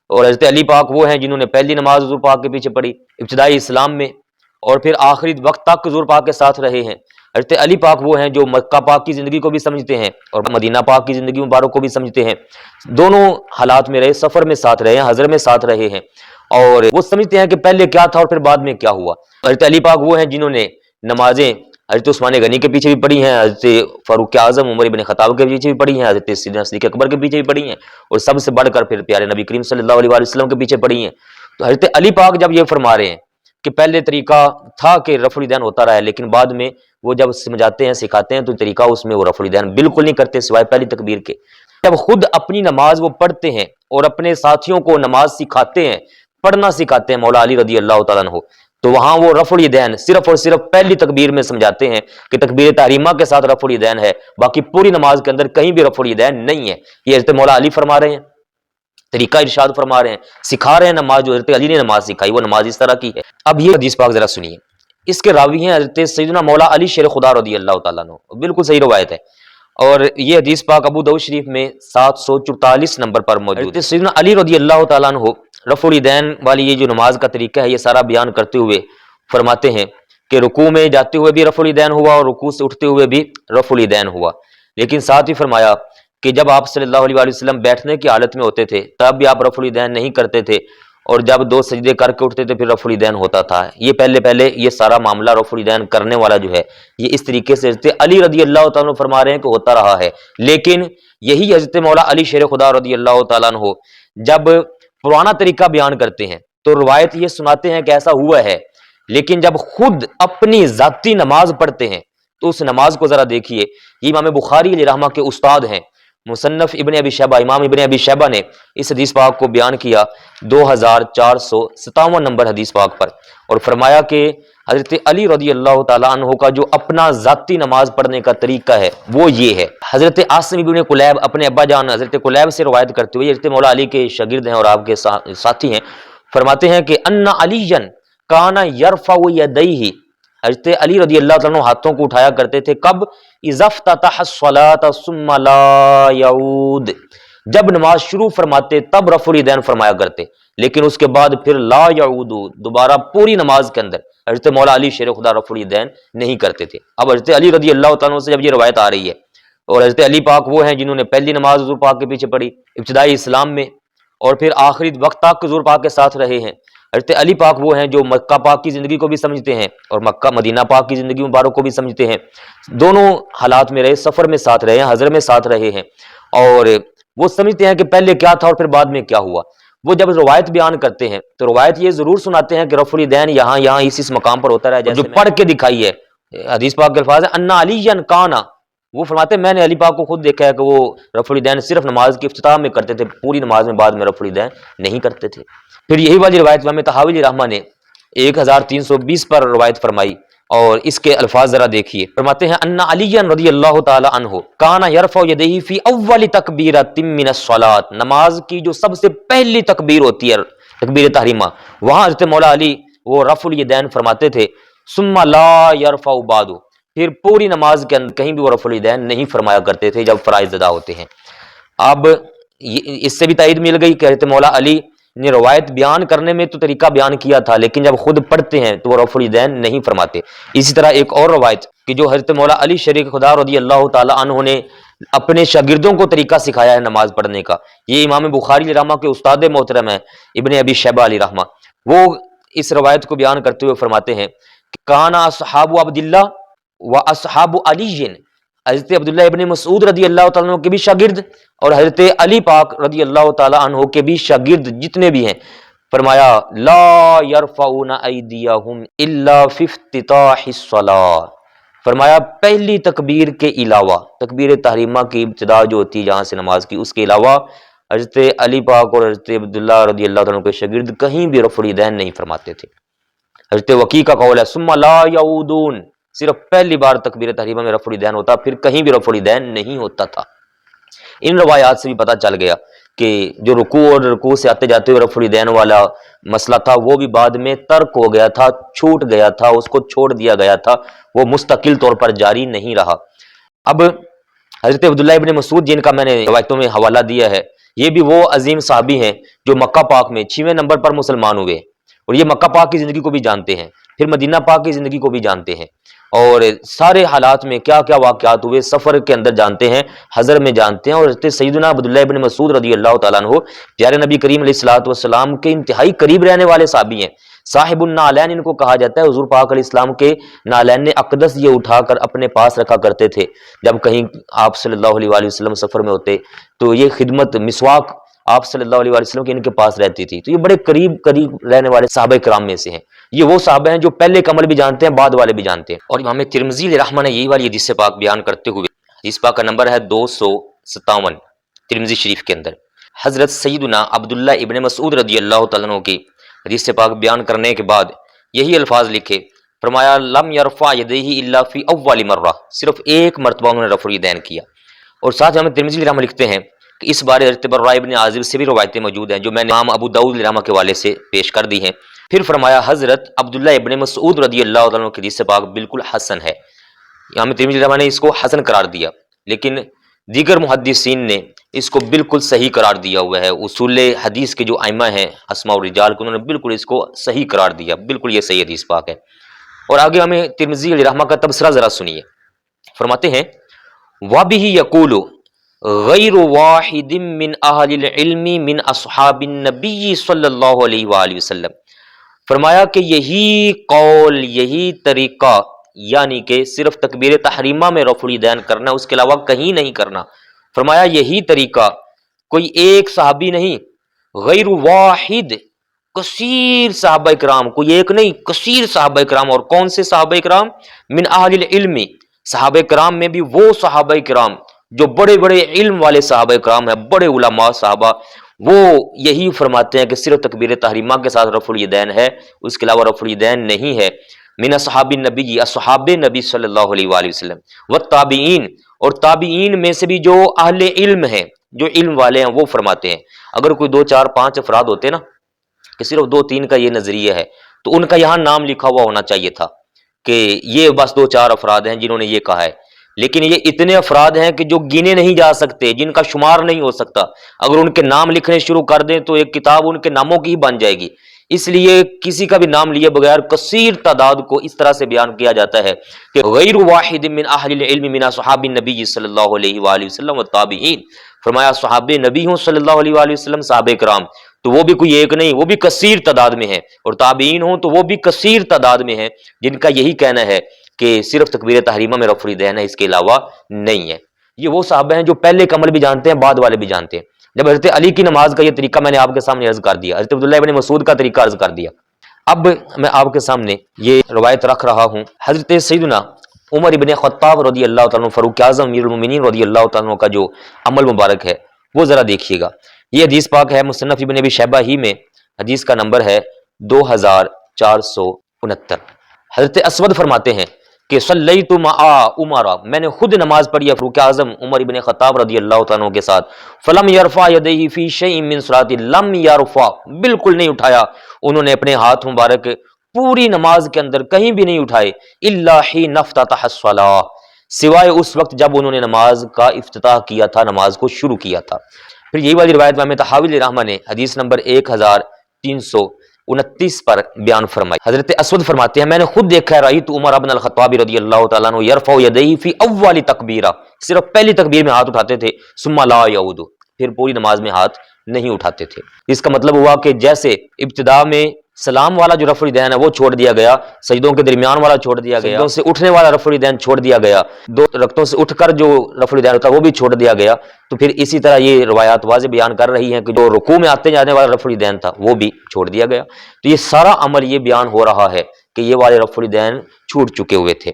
اور حضرت علی پاک وہ ہیں جنہوں نے پہلی نماز حضور پاک کے پیچھے پڑھی ابتدائی اسلام میں، اور پھر آخری وقت تک حضور پاک کے ساتھ رہے ہیں۔ حضرت علی پاک وہ ہیں جو مکہ پاک کی زندگی کو بھی سمجھتے ہیں اور مدینہ پاک کی زندگی مبارک کو بھی سمجھتے ہیں، دونوں حالات میں رہے، سفر میں ساتھ رہے ہیں، حضر میں ساتھ رہے ہیں، اور وہ سمجھتے ہیں کہ پہلے کیا تھا اور پھر بعد میں کیا ہوا۔ حضرت علی پاک وہ ہیں جنہوں نے نمازیں حضرت عثمان غنی کے پیچھے بھی پڑھی ہیں، حضرت فاروق اعظم عمر ابن خطاب کے پیچھے بھی پڑھی ہیں، حضرت سیدنا صدیق اکبر کے پیچھے بھی پڑھی ہیں، اور سب سے بڑھ کر پھر پیارے نبی کریم صلی اللہ علیہ وآلہ وسلم کے پیچھے پڑھی ہیں۔ تو حضرت علی پاک جب یہ فرما رہے ہیں کہ پہلے طریقہ تھا کہ رفع الیدین ہوتا رہا ہے، لیکن بعد میں وہ جب سمجھاتے ہیں سکھاتے ہیں تو طریقہ اس میں وہ رفع الیدین بالکل نہیں کرتے سوائے پہلی تکبیر کے۔ جب خود اپنی نماز وہ پڑھتے ہیں اور اپنے ساتھیوں کو نماز سکھاتے ہیں، پڑھنا سکھاتے ہیں مولا علی رضی اللہ تعالیٰ عنہ، تو وہاں وہ رفع الیدین صرف اور صرف پہلی تکبیر میں سمجھاتے ہیں کہ تکبیر تحریمہ کے ساتھ رفع الیدین ہے، باقی پوری نماز کے اندر کہیں بھی رفع الیدین نہیں ہے۔ یہ حضرت مولا علی فرما رہے ہیں، طریقہ ارشاد فرما رہے ہیں، سکھا رہے ہیں نماز، جو حضرت علی نے نماز سکھائی وہ نماز اس طرح کی ہے۔ اب یہ حدیث پاک ذرا سنیے، اس کے راوی ہیں حضرت سیدنا مولا علی شیر خدا رضی اللہ تعالیٰ عنہ، بالکل صحیح روایت ہے، اور یہ حدیث پاک ابو داؤد شریف میں 744 نمبر پر موجود ہے۔ سیدنا علی رضی اللہ تعالیٰ عنہ رفع الیدین والی یہ جو نماز کا طریقہ ہے یہ سارا بیان کرتے ہوئے فرماتے ہیں کہ رکوع میں جاتے ہوئے بھی رفع الیدین ہوا اور رکوع سے اٹھتے ہوئے بھی رفع الیدین ہوا، لیکن ساتھ ہی فرمایا کہ جب آپ صلی اللہ علیہ وآلہ وسلم بیٹھنے کی حالت میں ہوتے تھے تب بھی آپ رفع الیدین نہیں کرتے تھے، اور جب 2 سجدے کر کے اٹھتے تھے پھر رفع الیدین ہوتا تھا۔ یہ پہلے یہ سارا معاملہ رفع الیدین کرنے والا جو ہے یہ اس طریقے سے حضرت علی رضی اللہ تعالیٰ عنہ فرما رہے ہیں کہ ہوتا رہا ہے، لیکن یہی حضرت مولا علی شیر خدا رضی اللہ تعالیٰ عنہ جب پرانا طریقہ بیان کرتے ہیں تو روایت یہ سناتے ہیں کہ ایسا ہوا ہے، لیکن جب خود اپنی ذاتی نماز پڑھتے ہیں تو اس نماز کو ذرا دیکھیے۔ یہ امام بخاری علیہ رحمہ کے استاد ہیں، مصنف ابن ابی شیبہ، امام ابن ابی شیبہ نے اس حدیث پاک کو بیان کیا 2457 نمبر حدیث پاک پر، اور فرمایا کہ حضرت علی رضی اللہ تعالیٰ عنہ کا جو اپنا ذاتی نماز پڑھنے کا طریقہ ہے وہ یہ ہے۔ حضرت عاصم ابن کلیب اپنے ابا جان حضرت کلیب سے روایت کرتے ہوئے، حضرت مولا علی کے شاگرد ہیں اور آپ کے ساتھی ہیں، فرماتے ہیں کہ ان علی کان یرفع یدیہ، حضرت علی رضی اللہ تعالیٰ عنہ ہاتھوں کو اٹھایا کرتے تھے، کب؟ اذا افتتح الصلاۃ ثم لا یعود، جب نماز شروع فرماتے تب رفع الیدین فرمایا کرتے، لیکن اس کے بعد پھر لا یعود، دوبارہ پوری نماز کے اندر حضرت مولا علی شیر خدا رفع الیدین نہیں کرتے تھے۔ اب حضرت علی رضی اللہ تعالیٰ عنہ سے جب یہ روایت آ رہی ہے، اور حضرت علی پاک وہ ہیں جنہوں نے پہلی نماز حضور پاک کے پیچھے پڑھی ابتدائی اسلام میں، اور پھر آخری وقت تک حضور پاک کے ساتھ رہے ہیں۔ حضرت علی پاک وہ ہیں جو مکہ پاک کی زندگی کو بھی سمجھتے ہیں اور مکہ مدینہ پاک کی زندگی مبارک کو بھی سمجھتے ہیں، دونوں حالات میں رہے، سفر میں ساتھ رہے ہیں، حضر میں ساتھ رہے ہیں، اور وہ سمجھتے ہیں کہ پہلے کیا تھا اور پھر بعد میں کیا ہوا۔ وہ جب روایت بیان کرتے ہیں تو روایت یہ ضرور سناتے ہیں کہ رفع الیدین یہاں اس مقام پر ہوتا رہا، جیسے جو پڑھ کے دکھائی ہے۔ حدیث پاک کے الفاظ ہیں ان علی کانا، وہ فرماتے ہیں میں نے علی پاک کو خود دیکھا ہے کہ وہ رفع الیدین صرف نماز کے افتتاح میں کرتے تھے، پوری نماز میں بعد میں رفع الیدین نہیں کرتے تھے۔ پھر یہی والی روایت امام طحاوی علیہ رحمہ نے 1320 پر روایت فرمائی، اور اس کے الفاظ ذرا دیکھیے، فرماتے ہیں ان علی رضی اللہ تعالی عنہ کان یرفع یدیہ فی اول تکبیرۃ من الصلاۃ، نماز کی جو سب سے پہلی تکبیر ہوتی ہے تکبیر تحریمہ، وہاں حضرت مولا علی وہ رفع الیدین فرماتے تھے، ثم لا یرفع بعد، پھر پوری نماز کے اندر کہیں بھی وہ رفع الیدین نہیں فرمایا کرتے تھے جب فرائض ادا ہوتے ہیں۔ اب اس سے بھی تائید مل گئی کہ حضرت مولا علی نے روایت بیان کرنے میں تو طریقہ بیان کیا تھا، لیکن جب خود پڑھتے ہیں تو وہ رفع الیدین نہیں فرماتے۔ اسی طرح ایک اور روایت کہ جو حضرت مولا علی شریک خدا رضی اللہ تعالی عنہ نے اپنے شاگردوں کو طریقہ سکھایا ہے نماز پڑھنے کا، یہ امام بخاری علیہ رحمہ کے استاد محترم ہیں ابن ابی شیبہ علیہ رحمہ، وہ اس روایت کو بیان کرتے ہوئے فرماتے ہیں کہ کانا اصحاب عبداللہ و اصحاب علی، حضرت عبداللہ ابن مسعود رضی اللہ تعالیٰ عنہ کے بھی شاگرد اور حضرت علی پاک رضی اللہ تعالیٰ عنہ کے بھی شاگرد جتنے بھی ہیں، فرمایا لا یرفعون ایدیہم الا فی افتتاح الصلاۃ، فرمایا پہلی تکبیر کے علاوہ، تکبیر تحریمہ کی ابتدا جو ہوتی ہے جہاں سے نماز کی، اس کے علاوہ حضرت علی پاک اور حضرت عبداللہ رضی اللہ تعالیٰ عنہ کے شاگرد کہیں بھی رفع الیدین نہیں فرماتے تھے۔ حضرت وکیع کا قول ہے ثم لا یعودون، صرف پہلی بار تکبیر تحریمہ میں رفع الیدین ہوتا، پھر کہیں بھی رفع الیدین نہیں ہوتا تھا۔ ان روایات سے بھی پتہ چل گیا کہ جو رکوع اور رکوع سے آتے جاتے ہوئے رفع الیدین والا مسئلہ تھا وہ بھی بعد میں ترک ہو گیا تھا، چھوٹ گیا تھا، اس کو چھوڑ دیا گیا تھا، وہ مستقل طور پر جاری نہیں رہا۔ اب حضرت عبداللہ ابن مسعود جن کا میں نے روایتوں میں حوالہ دیا ہے یہ بھی وہ عظیم صحابی ہیں جو مکہ پاک میں 6ویں نمبر پر مسلمان ہوئے، اور یہ مکہ پاک کی زندگی کو بھی جانتے ہیں، پھر مدینہ پاک کی زندگی کو بھی جانتے ہیں، اور سارے حالات میں کیا کیا واقعات ہوئے سفر کے اندر جانتے ہیں، حضر میں جانتے ہیں، اور حضرت سیدنا عبداللہ ابن مسعود رضی اللہ تعالیٰ عنہ پیارے نبی کریم علیہ الصلوۃ والسلام کے انتہائی قریب رہنے والے صحابی ہیں، صاحب النعلین ان کو کہا جاتا ہے۔ حضور پاک علیہ السلام کے نعلین اقدس یہ اٹھا کر اپنے پاس رکھا کرتے تھے، جب کہیں آپ صلی اللہ علیہ وآلہ وسلم سفر میں ہوتے تو یہ خدمت مسواک آپ صلی اللہ علیہ وآلہ وسلم کے ان کے پاس رہتی تھی، تو یہ بڑے قریب رہنے والے صحابہ کرام میں سے ہیں۔ یہ وہ صحابہ ہیں جو پہلے کا عمل بھی جانتے ہیں، بعد والے بھی جانتے ہیں۔ اور امام ترمذی علیہ رحمہ نے یہی والی حدیث پاک بیان کرتے ہوئے، حدیث پاک کا نمبر ہے 257 ترمذی شریف کے اندر، حضرت سیدنا عبداللہ ابن مسعود رضی اللہ تعالیٰ عنہ کی حدیث پاک بیان کرنے کے بعد یہی الفاظ لکھے، فرمایا لم یرفع یدیہ الا فی اول مرہ، صرف ایک مرتبہ انہوں نے رفع الیدین کیا۔ اور ساتھ ہمیں ترمذی علیہ رحمہ لکھتے ہیں کہ اس بارے حضرت براء ابن عازب سے بھی روایتیں موجود ہیں جو میں نے امام ابو داؤد علیہ رحمہ کے حوالے سے پیش کر دی ہیں۔ پھر فرمایا حضرت عبداللہ ابن مسعود رضی اللہ تعالیٰ عنہ کی حدیث پاک بالکل حسن ہے، امام ترمذی علیہ رحمہ نے اس کو حسن قرار دیا، لیکن دیگر محدثین نے اس کو بالکل صحیح قرار دیا ہوا ہے۔ اصول حدیث کے جو ائمہ ہیں اسماء الرجال کو، انہوں نے بالکل اس کو صحیح قرار دیا، بالکل یہ صحیح حدیث پاک ہے۔ اور آگے ہمیں ترمذی علیہ رحمہ کا تبصرہ ذرا سنیے، فرماتے ہیں وَبِهِ يَقُولُ غَيْرُ وَاحِدٍ مِّنْ أَهْلِ الْعِلْمِ مِنْ أَصْحَابِ النَّبِيِّ صلی اللہ علیہ وآلہ وسلم، فرمایا کہ یہی قول، یہی طریقہ، یعنی کہ صرف تکبیر تحریمہ میں رفع الیدین کرنا، اس کے علاوہ کہیں نہیں کرنا، فرمایا یہی طریقہ کوئی ایک صحابی نہیں، غیر واحد، کثیر صحابہ کرام، کوئی ایک نہیں کثیر صحابہ کرام۔ اور کون سے صحابہ کرام؟ من اہل العلم، صحابہ کرام میں بھی وہ صحابہ کرام جو بڑے بڑے علم والے صحابہ کرام ہیں، بڑے علماء صحابہ، وہ یہی فرماتے ہیں کہ صرف تکبیر تحریمہ کے ساتھ رفع الیدین ہے، اس کے علاوہ رفع الیدین نہیں ہے۔ من اصحاب النبی، اصحاب نبی صلی اللہ علیہ وآلہ وسلم، والتابعین، اور تابعین میں سے بھی جو اہل علم ہیں، جو علم والے ہیں، وہ فرماتے ہیں۔ اگر کوئی 2 4 5 افراد ہوتے نا کہ صرف 2 3 کا یہ نظریہ ہے، تو ان کا یہاں نام لکھا ہوا ہونا چاہیے تھا کہ یہ بس 2 4 افراد ہیں جنہوں نے یہ کہا ہے، لیکن یہ اتنے افراد ہیں کہ جو گنے نہیں جا سکتے، جن کا شمار نہیں ہو سکتا، اگر ان کے نام لکھنے شروع کر دیں تو ایک کتاب ان کے ناموں کی ہی بن جائے گی۔ اس لیے کسی کا بھی نام لیے بغیر کثیر تعداد کو اس طرح سے بیان کیا جاتا ہے کہ غیر واحد من اہل العلم من اصحاب النبی صلی اللہ علیہ وآلہ وسلم والتابعین، فرمایا صحابہ نبی ہوں صلی اللہ علیہ وآلہ وسلم، صحابہ کرام تو وہ بھی کوئی ایک نہیں، وہ بھی کثیر تعداد میں ہیں، اور تابعین ہوں تو وہ بھی کثیر تعداد میں ہیں، جن کا یہی کہنا ہے کہ صرف تکبیر تحریمہ میں رفع الیدین ہے، اس کے علاوہ نہیں ہے۔ یہ وہ صحابہ ہیں جو پہلے کا عمل بھی جانتے ہیں، بعد والے بھی جانتے ہیں۔ جب حضرت علی کی نماز کا یہ طریقہ میں نے آپ کے سامنے عرض کر دیا، حضرت عبداللہ ابن مسعود کا طریقہ عرض کر دیا، اب میں آپ کے سامنے یہ روایت رکھ رہا ہوں حضرت سیدنا عمر ابن خطاب رضی اللہ تعالیٰ عنہ، فاروق اعظم امیر المومنین رضی اللہ تعالیٰ عنہ کا جو عمل مبارک ہے وہ ذرا دیکھیے گا۔ یہ حدیث پاک ہے مصنف ابن ابی شیبہ ہی میں، حدیث کا نمبر ہے 2469۔ حضرت اسود فرماتے ہیں کہ صلیت مع عمر، میں نے خود نماز پڑھی ہے فاروق اعظم عمر ابن خطاب رضی اللہ تعالیٰ عنہ کے ساتھ، فلم یرفع یدیہ فی شیء من صلاۃ، لم یرفع، بالکل نہیں اٹھایا انہوں نے اپنے ہاتھ مبارک پوری نماز کے اندر کہیں بھی نہیں اٹھائے، الا حین افتتح الصلاۃ، سوائے اس وقت جب انہوں نے نماز کا افتتاح کیا تھا، نماز کو شروع کیا تھا۔ پھر یہی والی روایت امام طحاوی علیہ رحمہ نے حدیث نمبر 1329 پر بیان فرمائی۔ حضرت اسود فرماتے ہیں میں نے خود دیکھا ہے، رأیت عمر بن الخطاب رضی اللہ تعالیٰ عنہ یرفع یدیہ فی اول تکبیرہ، صرف پہلی تکبیر میں ہاتھ اٹھاتے تھے، ثم لا یعود، پھر پوری نماز میں ہاتھ نہیں اٹھاتے تھے۔ اس کا مطلب ہوا کہ جیسے ابتدا میں سلام والا جو رفع الیدین ہے وہ چھوڑ دیا گیا، سجدوں کے درمیان والا چھوڑ دیا گیا، سجدوں سے اٹھنے والا رفع الیدین چھوڑ دیا گیا، 2 رکعتوں سے اٹھ کر جو رفع الیدین ہوتا ہے وہ بھی چھوڑ دیا گیا، تو پھر اسی طرح یہ روایات واضح بیان کر رہی ہیں کہ جو رکوع میں آتے جانے والا رفع الیدین تھا وہ بھی چھوڑ دیا گیا۔ تو یہ سارا عمل یہ بیان ہو رہا ہے کہ یہ والے رفع الیدین چھوٹ چکے ہوئے تھے۔